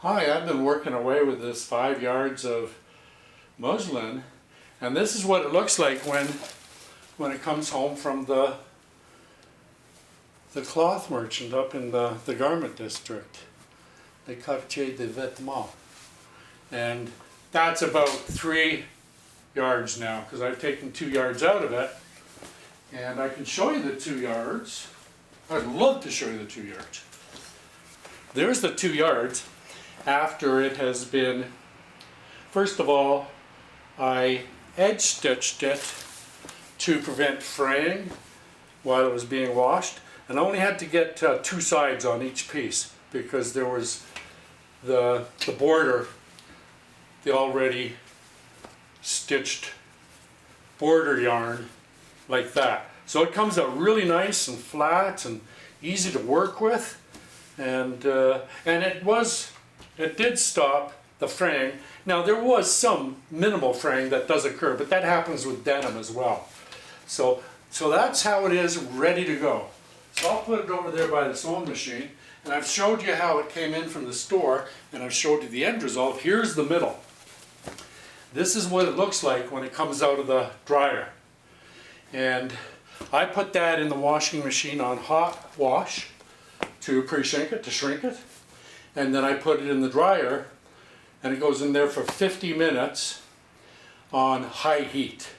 Hi, I've been working away with this 5 yards of muslin, and this is what it looks like when it comes home from the cloth merchant up in the garment district, the quartier des vêtements. And that's about 3 yards now, because I've taken 2 yards out of it, and I can show you the 2 yards. I'd love to show you the 2 yards. There's the 2 yards after it has been, first of all, I edge stitched it to prevent fraying while it was being washed, and I only had to get 2 sides on each piece because there was the border, the already stitched border yarn like that. So it comes out really nice and flat and easy to work with, and it did stop the fraying. Now there was some minimal fraying that does occur, but that happens with denim as well. So that's how it is, ready to go. So I'll put it over there by the sewing machine, and I've showed you how it came in from the store, and I've showed you the end result. Here's the middle. This is what it looks like when it comes out of the dryer. And I put that in the washing machine on hot wash to pre-shrink it, to shrink it. And then I put it in the dryer, and it goes in there for 50 minutes on high heat.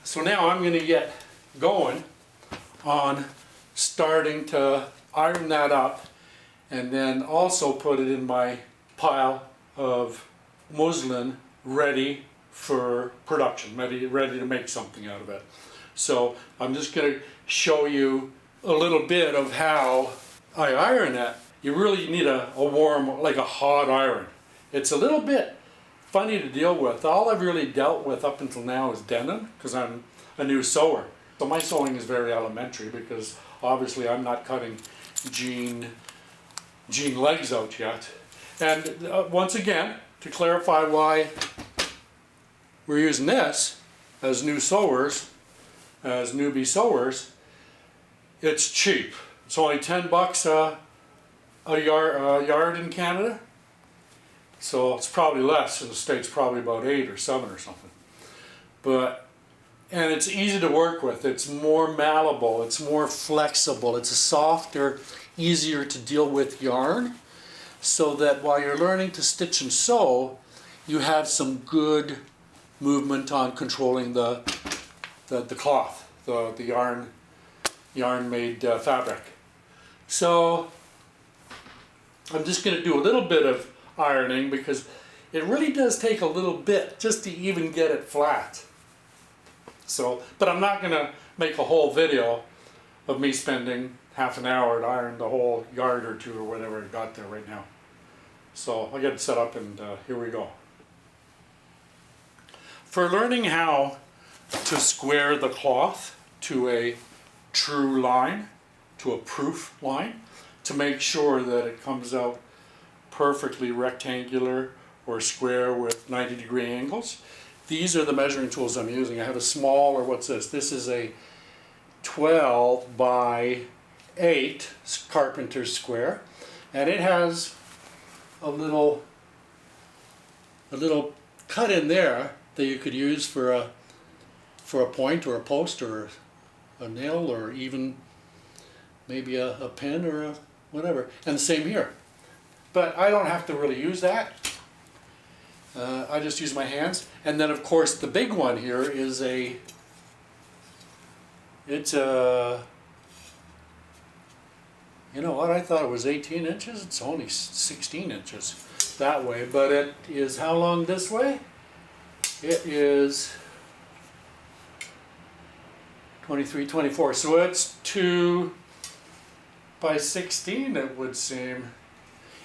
So now I'm going to get going on starting to iron that up, and then also put it in my pile of muslin ready for production, ready to make something out of it. So I'm just going to show you a little bit of how I iron it. You really need a warm, like a hot iron. It's a little bit funny to deal with. All I've really dealt with up until now is denim, because I'm a new sewer. So my sewing is very elementary, because obviously I'm not cutting jean legs out yet. And once again, to clarify why we're using this as new sewers, as newbie sewers, it's cheap. It's only 10 bucks a yard in Canada. So it's probably less in the States, probably about 8 or 7 or something. And it's easy to work with. It's more malleable, it's more flexible, it's a softer, easier to deal with yarn, so that while you're learning to stitch and sew, you have some good movement on controlling the cloth, the yarn made fabric. So I'm just going to do a little bit of ironing, because it really does take a little bit just to even get it flat. So, but I'm not going to make a whole video of me spending half an hour to iron the whole yard or 2 or whatever I got there right now. So I'll get it set up, and here we go. For learning how to square the cloth to a true line, to a proof line, to make sure that it comes out perfectly rectangular or square with 90-degree angles, these are the measuring tools I'm using. I have a small, or what's this? This is a 12 by 8 Carpenter's square, and it has a little cut in there that you could use for a point or a post or a nail, or even maybe a pin or a whatever. And the same here. But I don't have to really use that. I just use my hands. And then of course the big one here is you know what, I thought it was 18 inches. It's only 16 inches that way, but it is how long this way? It is 23, 24. So it's 2 by 16, it would seem.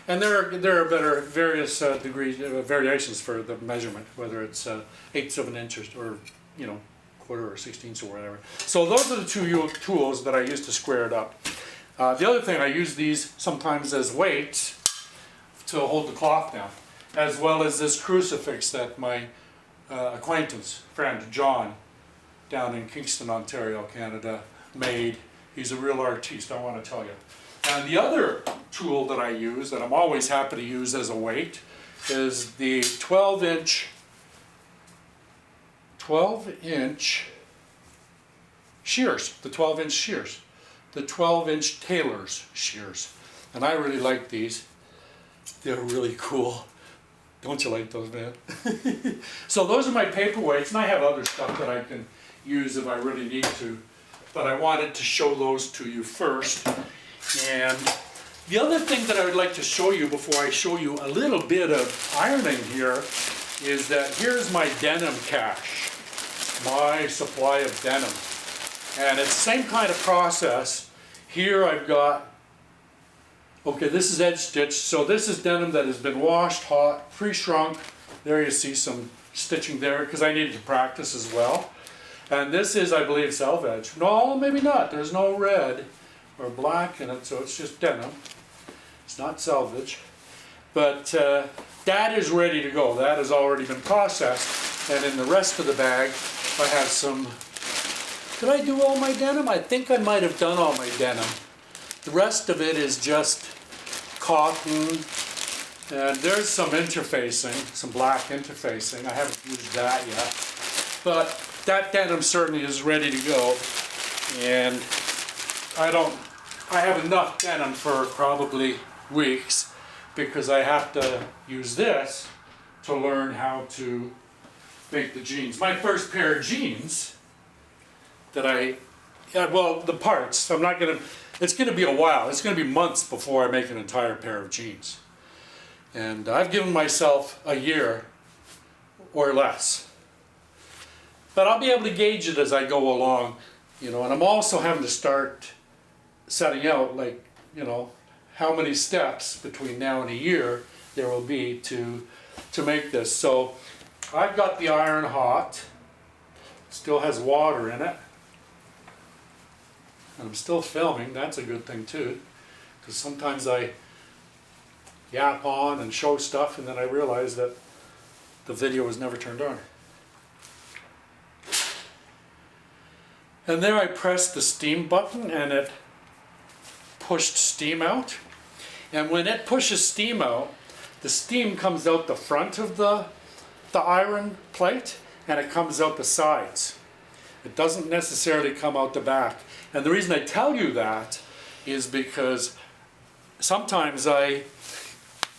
And there are better various degrees, variations for the measurement, whether it's 1/8 of an inch or quarter or 16ths or whatever. So those are the 2 tools that I use to square it up. The other thing, I use these sometimes as weights to hold the cloth down, as well as this crucifix that my acquaintance, friend John, down in Kingston, Ontario, Canada, made. He's a real artiste, I want to tell you. And the other tool that I use, that I'm always happy to use as a weight, is the 12-inch shears, the 12-inch shears, the 12-inch TAILORS shears. And I really like these. They're really cool. Don't you like those, man? So those are my paperweights, and I have other stuff that I can use if I really need to. But I wanted to show those to you first. And the other thing that I would like to show you before I show you a little bit of ironing here is that here's my denim cache, my supply of denim. And it's the same kind of process. Here I've got, okay, this is edge stitch. So this is denim that has been washed, hot, pre-shrunk. There you see some stitching there because I needed to practice as well. And this is, I believe, selvage. No, maybe not. There's no red or black in it, so it's just denim. It's not selvage. But that is ready to go. That has already been processed. And in the rest of the bag, I have some... Did I do all my denim? I think I might have done all my denim. The rest of it is just cotton. And there's some interfacing, some black interfacing. I haven't used that yet. But that denim certainly is ready to go. And I have enough denim for probably weeks because I have to use this to learn how to make the jeans. My first pair of jeans that well, the parts, it's gonna be a while. It's gonna be months before I make an entire pair of jeans. And I've given myself a year or less. But I'll be able to gauge it as I go along, you know, and I'm also having to start setting out, like, you know, how many steps between now and a year there will be to make this. So I've got the iron hot, still has water in it, and I'm still filming. That's a good thing too, because sometimes I yap on and show stuff and then I realize that the video was never turned on. And there I pressed the steam button and it pushed steam out. And when it pushes steam out, the steam comes out the front of the iron plate and it comes out the sides. It doesn't necessarily come out the back. And the reason I tell you that is because sometimes I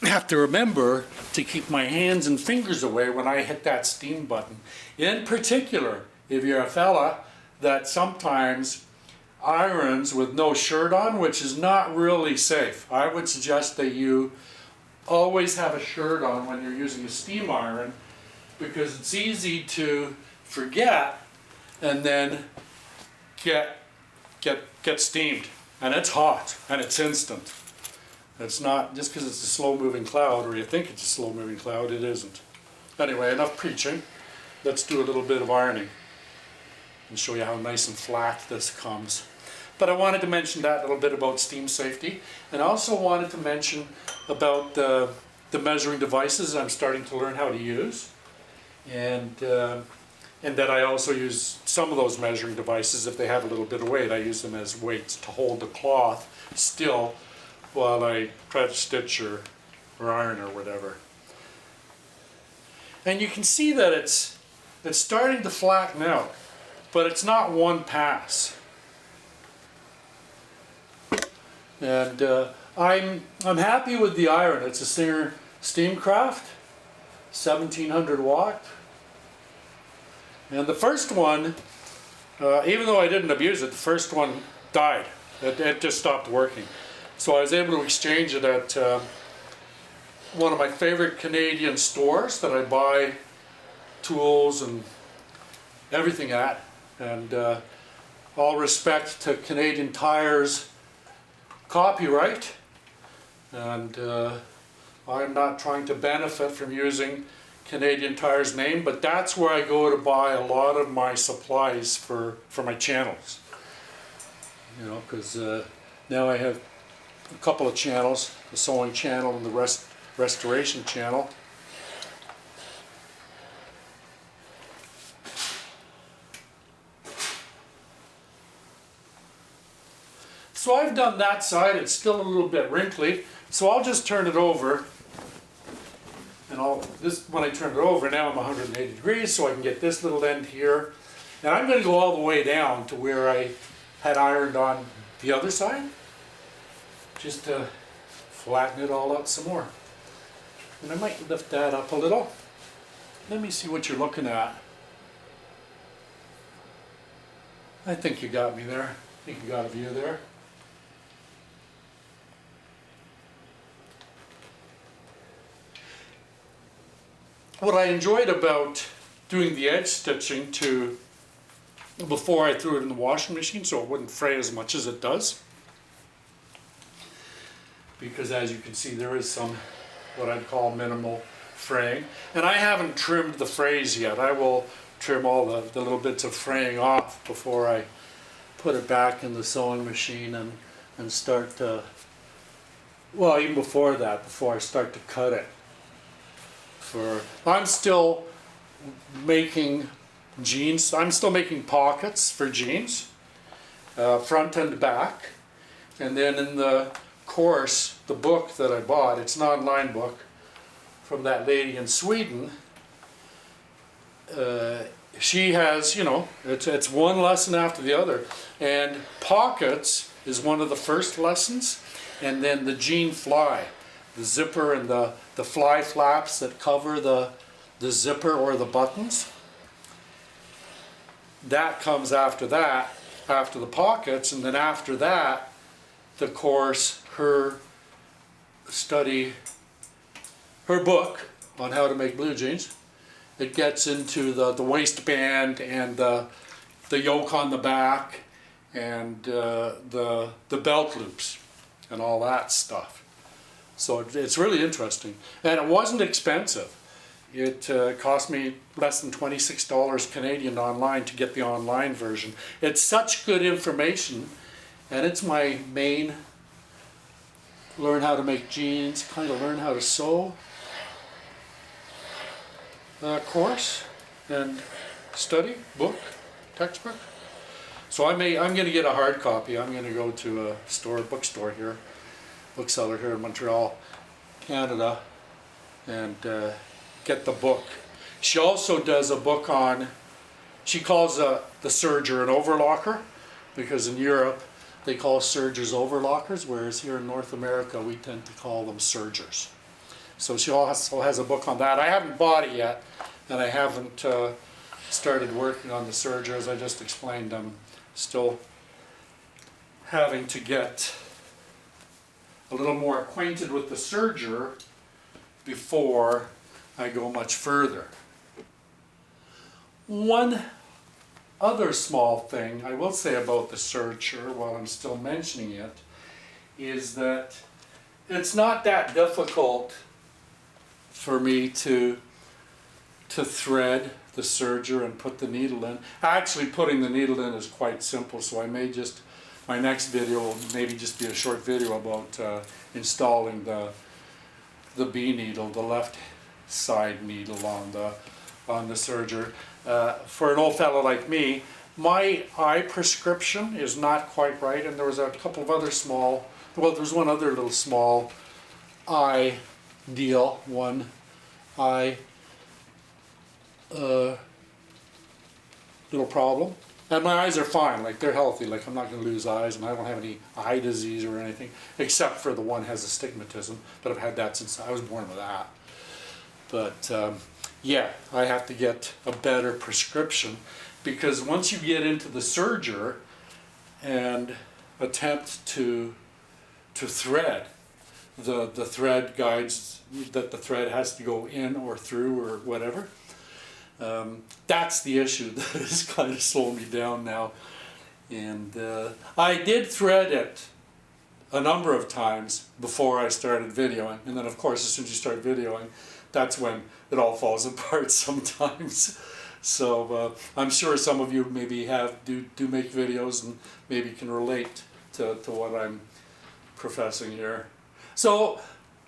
have to remember to keep my hands and fingers away when I hit that steam button. In particular, if you're a fella that sometimes irons with no shirt on, which is not really safe. I would suggest that you always have a shirt on when you're using a steam iron because it's easy to forget and then get steamed. And it's hot and it's instant. It's not just because it's a slow-moving cloud or you think it's a slow-moving cloud, it isn't. Anyway, enough preaching. Let's do a little bit of ironing and show you how nice and flat this comes. But I wanted to mention that, a little bit about steam safety, and I also wanted to mention about the measuring devices I'm starting to learn how to use, and that I also use some of those measuring devices if they have a little bit of weight. I use them as weights to hold the cloth still while I try to stitch or iron or whatever. And you can see that it's starting to flatten out, but it's not one pass. And I'm happy with the iron. It's a Singer STEAMCRAFT, 1700 watt. And the first one, even though I didn't abuse it, the first one died. It just stopped working. So I was able to exchange it at one of my favorite Canadian stores that I buy tools and everything at. And all respect to Canadian Tire's copyright. And I'm not trying to benefit from using Canadian Tire's name, but that's where I go to buy a lot of my supplies for my channels. You know, because now I have a couple of channels, the sewing channel and the restoration channel. So I've I've done that side, it's still a little bit wrinkly, so I'll just turn it over. And when I turn it over, now I'm 180 degrees, so I can get this little end here. And I'm going to go all the way down to where I had ironed on the other side, just to flatten it all out some more. And I might lift that up a little. Let me see what you're looking at. I think you got me there. I think you got a view there. What I enjoyed about doing the edge stitching before I threw it in the washing machine so it wouldn't fray as much as it does, because as you can see there is some what I'd call minimal fraying, and I haven't trimmed the frays yet. I will trim all the little bits of fraying off before I put it back in the sewing machine and start to, well, even before that, before I start to cut it. I'm still making jeans, I'm still making pockets for jeans, front and back, and then in the course, the book that I bought, it's an online book from that lady in Sweden. She has, you know, it's one lesson after the other, and pockets is one of the first lessons, and then the jean fly, the zipper and the fly flaps that cover the zipper or the buttons. That comes after that, after the pockets, and then after that, the course, her book on how to make blue jeans. It gets into the waistband and the yoke on the back and the belt loops and all that stuff. So it's really interesting, and it wasn't expensive. It cost me less than $26 Canadian online to get the online version. It's such good information, and it's my main learn how to make jeans, kind of learn how to sew course and study book, textbook. So I'm going to get a hard copy. I'm going to go to a bookstore here, bookseller here in Montreal, Canada, and get the book. She also does a book on, she calls the serger an overlocker, because in Europe they call sergers overlockers, whereas here in North America we tend to call them sergers. So she also has a book on that. I haven't bought it yet, and I haven't started working on the serger. As I just explained, I'm still having to get a little more acquainted with the serger before I go much further. One other small thing I will say about the serger while I'm still mentioning it is that it's not that difficult for me to thread the serger and put the needle in. Actually, putting the needle in is quite simple, so I may just, my next video will maybe just be a short video about installing the B needle, the left side needle on the serger. For an old fellow like me, my eye prescription is not quite right, and there was a couple of other small, well, there's one other little small eye deal, one eye little problem. And my eyes are fine, like they're healthy, like I'm not going to lose eyes, and I don't have any eye disease or anything, except for the one has astigmatism, but I've had that since I was born with that. But yeah, I have to get a better prescription, because once you get into the serger and attempt to thread, the thread guides that the thread has to go in or through or whatever. That's the issue that is kind of slowing me down now. And I did thread it a number of times before I started videoing, and then of course as soon as you start videoing, that's when it all falls apart sometimes. So I'm sure some of you maybe do make videos and maybe can relate to what I'm professing here. So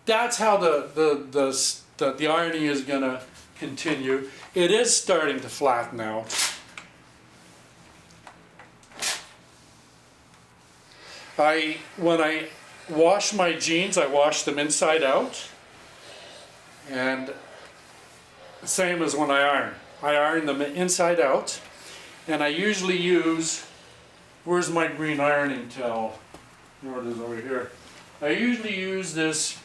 that's how the ironing is going to continue. It is starting to flatten out. when I wash my jeans, I wash them inside out, and same as when I iron. I iron them inside out, and I usually use, where's my green ironing towel? There it is over here. I usually use this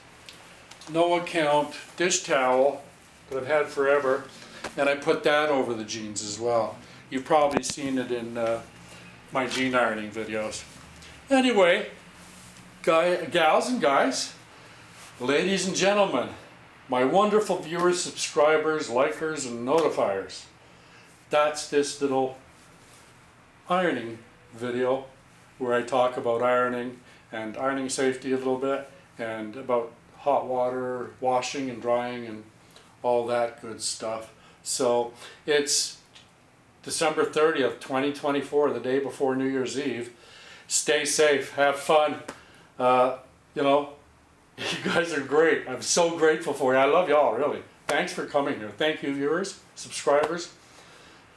no account dish towel that I've had forever, and I put that over the jeans as well. You've probably seen it in my jean ironing videos. Anyway, gals and guys, ladies and gentlemen, my wonderful viewers, subscribers, likers, and notifiers, that's this little ironing video where I talk about ironing and ironing safety a little bit, and about hot water, washing and drying and all that good stuff. So it's December 30th, 2024, the day before New Year's Eve. Stay safe, have fun. You know, you guys are great. I'm so grateful for you. I love y'all, really. Thanks for coming here. Thank you, viewers, subscribers,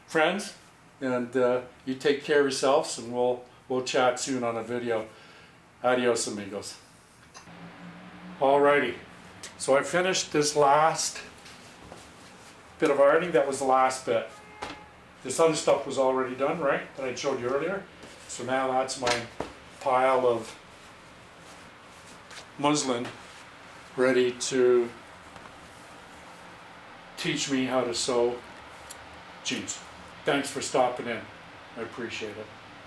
friends, and you take care of yourselves, and we'll chat soon on a video. Adios, amigos. Alrighty, so I finished this last bit of ironing. That was the last bit. This other stuff was already done, right, that I showed you earlier. So now that's my pile of muslin ready to teach me how to sew jeans. Thanks for stopping in. I appreciate it.